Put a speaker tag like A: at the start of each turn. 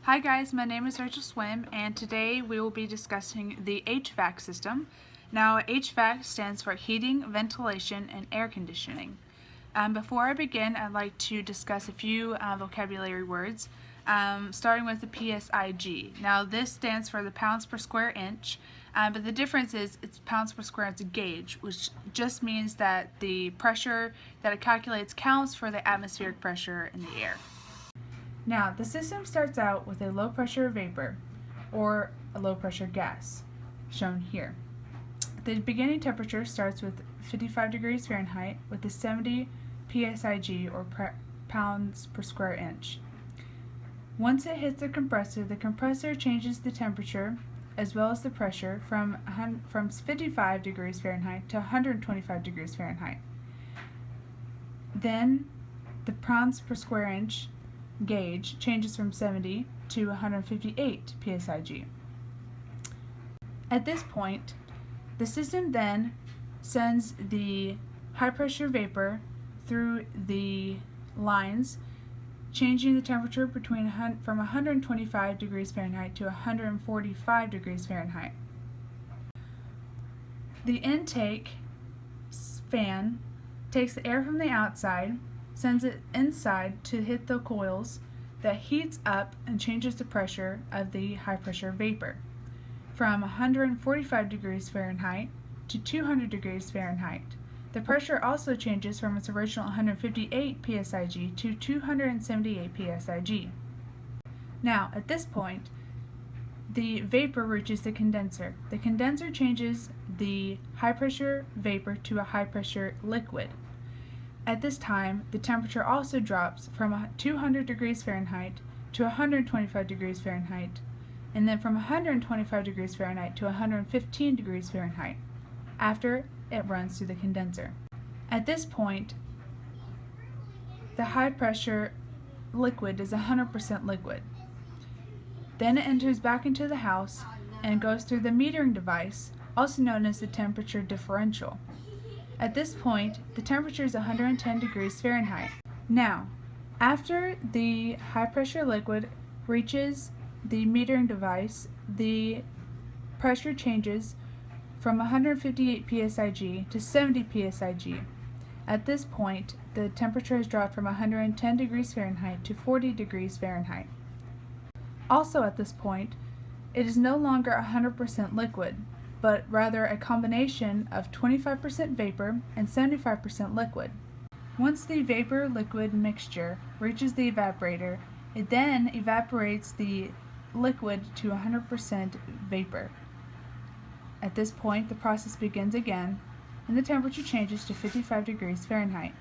A: Hi guys, my name is Rachel Swim, and today we will be discussing the HVAC system. Now, HVAC stands for heating, ventilation, and air conditioning. Before I begin, I'd like to discuss a few vocabulary words, starting with the PSIG. Now, this stands for the pounds per square inch, but the difference is it's pounds per square inch gauge, which just means that the pressure that it calculates counts for the atmospheric pressure in the air. Now, the system starts out with a low pressure vapor or a low pressure gas, shown here. The beginning temperature starts with 55 degrees Fahrenheit with a 70 PSIG or pounds per square inch. Once it hits the compressor changes the temperature as well as the pressure from 55 degrees Fahrenheit to 125 degrees Fahrenheit. Then the pounds per square inch gauge changes from 70 to 158 PSIG. At this point, the system then sends the high pressure vapor through the lines, changing the temperature from 125 degrees Fahrenheit to 145 degrees Fahrenheit. The intake fan takes the air from the outside, sends it inside to hit the coils that heats up and changes the pressure of the high pressure vapor from 145 degrees Fahrenheit to 200 degrees Fahrenheit. The pressure also changes from its original 158 PSIG to 278 PSIG. Now, at this point, the vapor reaches the condenser. The condenser changes the high pressure vapor to a high pressure liquid. At this time, the temperature also drops from 200 degrees Fahrenheit to 125 degrees Fahrenheit, and then from 125 degrees Fahrenheit to 115 degrees Fahrenheit, after it runs through the condenser. At this point, the high pressure liquid is 100% liquid. Then it enters back into the house and goes through the metering device, also known as the temperature differential. At this point, the temperature is 110 degrees Fahrenheit. Now, after the high pressure liquid reaches the metering device, the pressure changes from 158 PSIG to 70 PSIG. At this point, the temperature has dropped from 110 degrees Fahrenheit to 40 degrees Fahrenheit. Also at this point, it is no longer 100% liquid, but rather a combination of 25% vapor and 75% liquid. Once the vapor-liquid mixture reaches the evaporator, it then evaporates the liquid to 100% vapor. At this point, the process begins again, and the temperature changes to 55 degrees Fahrenheit.